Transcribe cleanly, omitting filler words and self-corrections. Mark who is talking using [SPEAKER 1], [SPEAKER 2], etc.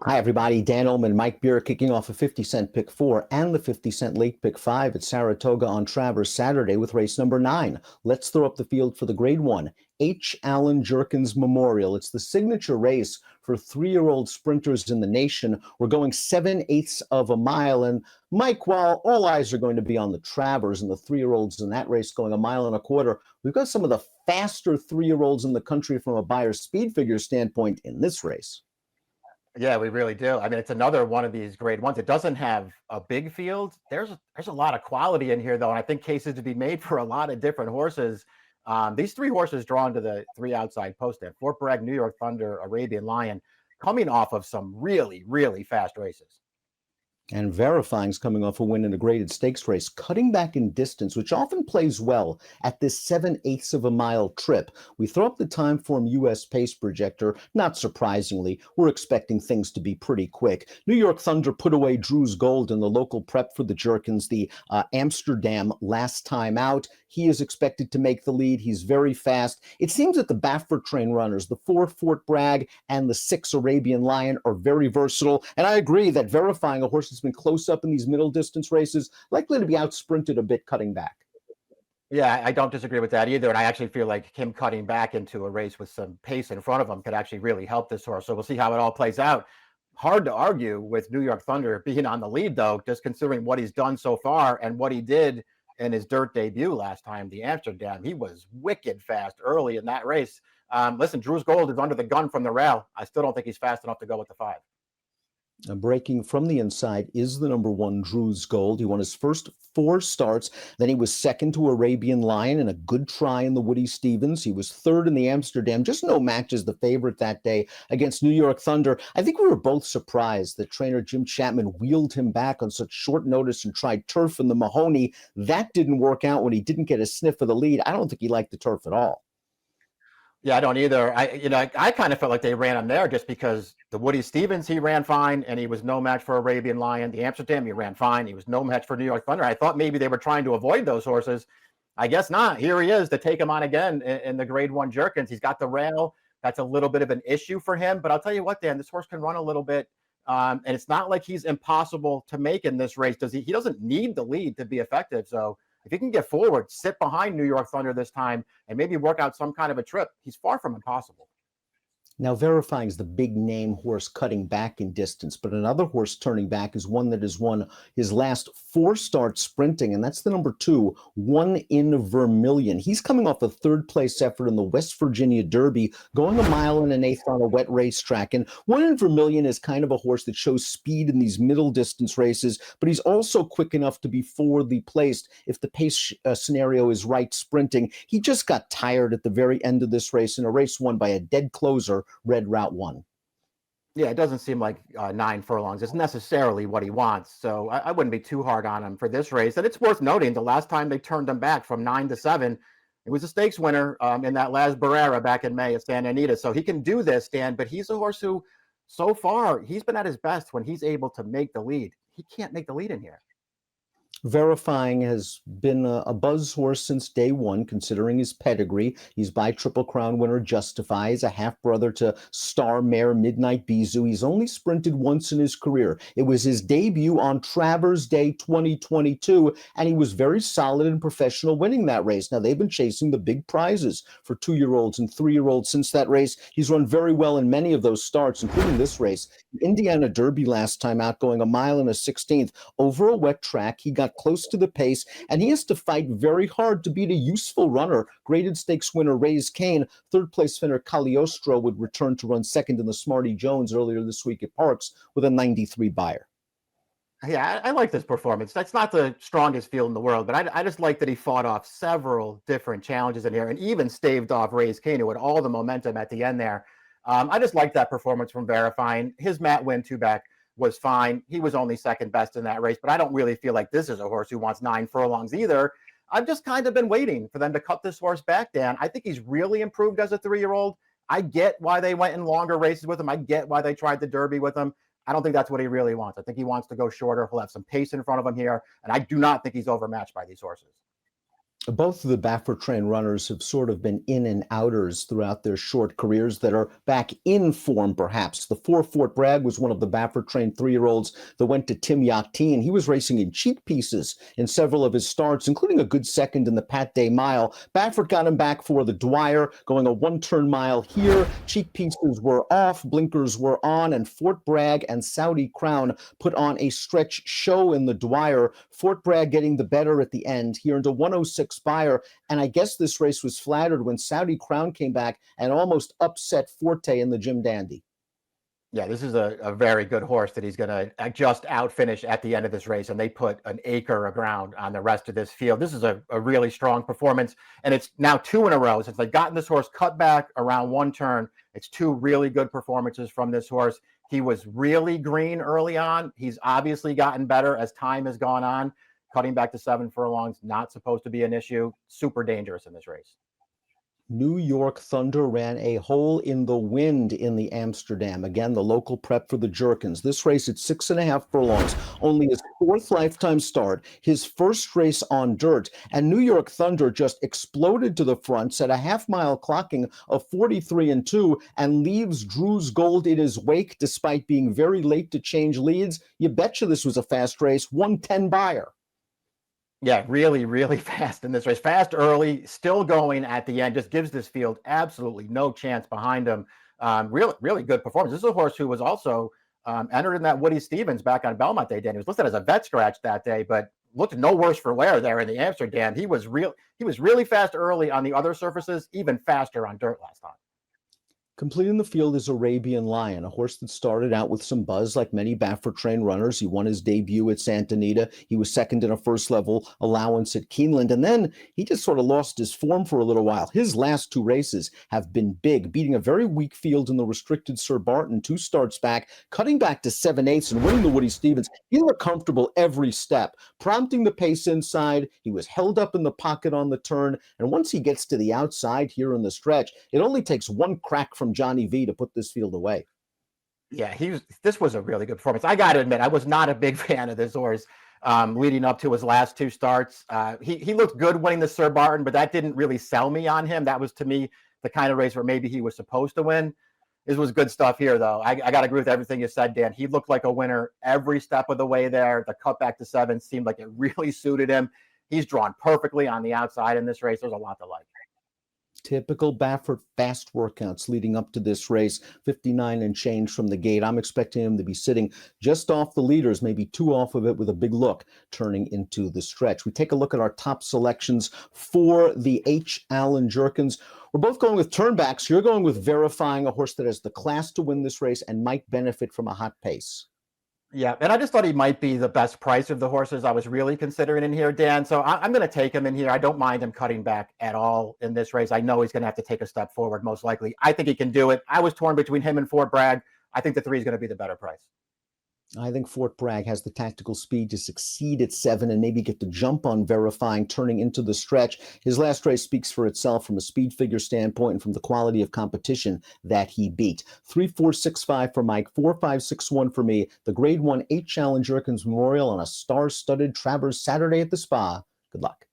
[SPEAKER 1] Hi, everybody. Dan Illman, Mike Beer kicking off a 50-cent pick 4 and the 50-cent late pick 5 at Saratoga on Travers Saturday with race number 9. Let's throw up the field for the grade 1. H. Allen Jerkens Memorial. It's the signature race for 3-year-old sprinters in the nation. We're going 7/8 of a mile. And Mike, while all eyes are going to be on the Travers and the 3-year-olds in that race going 1.25 miles, we've got some of the faster 3-year-olds in the country from a Beyer speed figure standpoint in this race.
[SPEAKER 2] Yeah, we really do. I mean, it's another one of these grade ones. It doesn't have a big field. There's a lot of quality in here, though, and I think cases to be made for a lot of different horses. These 3 horses drawn to the 3 outside post there: Fort Bragg, New York Thunder, Arabian Lion, coming off of some really, really fast races.
[SPEAKER 1] And Verifying's coming off a win in a graded stakes race, cutting back in distance, which often plays well at this 7/8 of a mile trip. We throw up the Timeform US pace projector. Not surprisingly, we're expecting things to be pretty quick. New York Thunder put away Drew's Gold in the local prep for the Jerkens, the Amsterdam last time out. He is expected to make the lead. He's very fast. It seems that the Baffert train runners, the 4 Fort Bragg and the 6 Arabian Lion, are very versatile. And I agree that Verifying, a horse that's been close up in these middle distance races, likely to be out sprinted a bit cutting back.
[SPEAKER 2] Yeah, I don't disagree with that either. And I actually feel like him cutting back into a race with some pace in front of him could actually really help this horse. So we'll see how it all plays out. Hard to argue with New York Thunder being on the lead, though, just considering what he's done so far and what he did in his dirt debut last time, the Amsterdam. He was wicked fast early in that race. Listen, Drew's Gold is under the gun from the rail. I still don't think he's fast enough to go with the 5.
[SPEAKER 1] Breaking from the inside is the number 1 Drew's Gold. He won his first 4 starts. Then he was second to Arabian Lion in a good try in the Woody Stevens. He was third in the Amsterdam. Just no match as the favorite that day against New York Thunder. I think we were both surprised that trainer Jim Chapman wheeled him back on such short notice and tried turf in the Mahoney. That didn't work out when he didn't get a sniff of the lead. I don't think he liked the turf at all.
[SPEAKER 2] Yeah, I don't either. I kind of felt like they ran him there just because the Woody Stevens, he ran fine, and he was no match for Arabian Lion. The Amsterdam, he ran fine. He was no match for New York Thunder. I thought maybe they were trying to avoid those horses. I guess not. Here he is to take him on again in the grade 1 Jerkens. He's got the rail. That's a little bit of an issue for him. But I'll tell you what, Dan, this horse can run a little bit. And it's not like he's impossible to make in this race. He doesn't need the lead to be effective. So if he can get forward, sit behind New York Thunder this time, and maybe work out some kind of a trip, he's far from impossible.
[SPEAKER 1] Now, Verifying is the big name horse cutting back in distance, but another horse turning back is one that has won his last 4 starts sprinting, and that's the number 2, One in Vermilion. He's coming off a 3rd place effort in the West Virginia Derby, going 1.125 miles on a wet racetrack. And One in Vermilion is kind of a horse that shows speed in these middle distance races, but he's also quick enough to be forwardly placed if the pace scenario is right sprinting. He just got tired at the very end of this race in a race won by a dead closer, Red Route 1.
[SPEAKER 2] Yeah, it doesn't seem like 9 furlongs is necessarily what he wants. So I wouldn't be too hard on him for this race. And it's worth noting the last time they turned him back from 9 to 7, it was a stakes winner in that last Barrera back in May at Santa Anita. So he can do this, Dan, but he's a horse who, so far, he's been at his best when he's able to make the lead. He can't make the lead in here.
[SPEAKER 1] Verifying has been a buzz horse since day one, considering his pedigree. He's by Triple Crown winner Justify. He's a half-brother to star mare Midnight Bijou. He's only sprinted once in his career. It was his debut on Travers Day 2022, and he was very solid and professional winning that race. Now, they've been chasing the big prizes for 2-year-olds and 3-year-olds since that race. He's run very well in many of those starts, including this race. The Indiana Derby last time out, going 1.16 miles over a wet track. He got close to the pace, and he has to fight very hard to beat a useful runner. Graded stakes winner Ray's Kane, 3rd place finisher Cagliostro would return to run second in the Smarty Jones earlier this week at Parks with a 93 Beyer.
[SPEAKER 2] Yeah, I like this performance. That's not the strongest field in the world, but I just like that he fought off several different challenges in here and even staved off Ray's Kane, who had all the momentum at the end there. I just like that performance from Verifying. His Matt win two-back was fine. He was only second best in that race, but I don't really feel like this is a horse who wants 9 furlongs either. I've just kind of been waiting for them to cut this horse back, Dan. I think he's really improved as a 3-year-old. I get why they went in longer races with him. I get why they tried the Derby with him. I don't think that's what he really wants. I think he wants to go shorter. He'll have some pace in front of him here, and I do not think he's overmatched by these horses.
[SPEAKER 1] Both of the Baffert train runners have sort of been in and outers throughout their short careers that are back in form, perhaps. The 4 Fort Bragg was one of the Baffert train 3-year-olds that went to Tim Yakteen. He was racing in cheek pieces in several of his starts, including a good second in the Pat Day Mile. Baffert got him back for the Dwyer, going a one-turn mile here. Cheek pieces were off, blinkers were on, and Fort Bragg and Saudi Crown put on a stretch show in the Dwyer. Fort Bragg getting the better at the end here into 106 Spire, and I guess this race was flattered when Saudi Crown came back and almost upset Forte in the Jim Dandy.
[SPEAKER 2] Yeah, this is a very good horse that he's going to just outfinish at the end of this race, and they put an acre of ground on the rest of this field. This is a really strong performance, and it's now 2 in a row since they've gotten this horse cut back around one turn. It's 2 really good performances from this horse. He was really green early on. He's obviously gotten better as time has gone on. Cutting back to 7 furlongs, not supposed to be an issue. Super dangerous in this race.
[SPEAKER 1] New York Thunder ran a hole in the wind in the Amsterdam. Again, the local prep for the Jerkens. This race at 6.5 furlongs, only his 4th lifetime start, his first race on dirt, and New York Thunder just exploded to the front, set a half-mile clocking of 43-2, and leaves Drew's Gold in his wake despite being very late to change leads. You betcha this was a fast race, 110 buyer.
[SPEAKER 2] Yeah, really, really fast in this race. Fast early, still going at the end, just gives this field absolutely no chance behind him. Really good performance. This is a horse who was also entered in that Woody Stevens back on Belmont Day. Dan. He was listed as a vet scratch that day, but looked no worse for wear there in the Amsterdam. He was really fast early on the other surfaces, even faster on dirt last time.
[SPEAKER 1] Completing the field is Arabian Lion, a horse that started out with some buzz like many Baffert train runners. He won his debut at Santa Anita. He was second in a first level allowance at Keeneland. And then he just sort of lost his form for a little while. His last 2 races have been big, beating a very weak field in the restricted Sir Barton 2 starts back, cutting back to 7/8 and winning the Woody Stevens. He looked comfortable every step, prompting the pace inside. He was held up in the pocket on the turn. And once he gets to the outside here in the stretch, it only takes one crack from Johnny V to put this field away.
[SPEAKER 2] Yeah, this was a really good performance. I got to admit, I was not a big fan of this horse leading up to his last 2 starts. He looked good winning the Sir Barton, but that didn't really sell me on him. That was, to me, the kind of race where maybe he was supposed to win. This was good stuff here, though. I got to agree with everything you said, Dan. He looked like a winner every step of the way there. The cut back to 7 seemed like it really suited him. He's drawn perfectly on the outside in this race. There's a lot to like.
[SPEAKER 1] Typical Baffert fast workouts leading up to this race, 59 and change from the gate. I'm expecting him to be sitting just off the leaders, maybe 2 off of it with a big look turning into the stretch. We take a look at our top selections for the H. Allen Jerkens. We're both going with turnbacks. You're going with Verifying, a horse that has the class to win this race and might benefit from a hot pace.
[SPEAKER 2] Yeah, and I just thought he might be the best price of the horses I was really considering in here, Dan. So I'm going to take him in here. I don't mind him cutting back at all in this race. I know he's going to have to take a step forward, most likely. I think he can do it. I was torn between him and Fort Bragg. I think the 3 is going to be the better price.
[SPEAKER 1] I think Fort Bragg has the tactical speed to succeed at 7 and maybe get the jump on Verifying turning into the stretch. His last race speaks for itself from a speed figure standpoint and from the quality of competition that he beat. 3-4-6-5 for Mike, 4-5-6-1 for me. The Grade 1 H. Allen Jerkens Memorial on a star-studded Travers Saturday at the Spa. Good luck.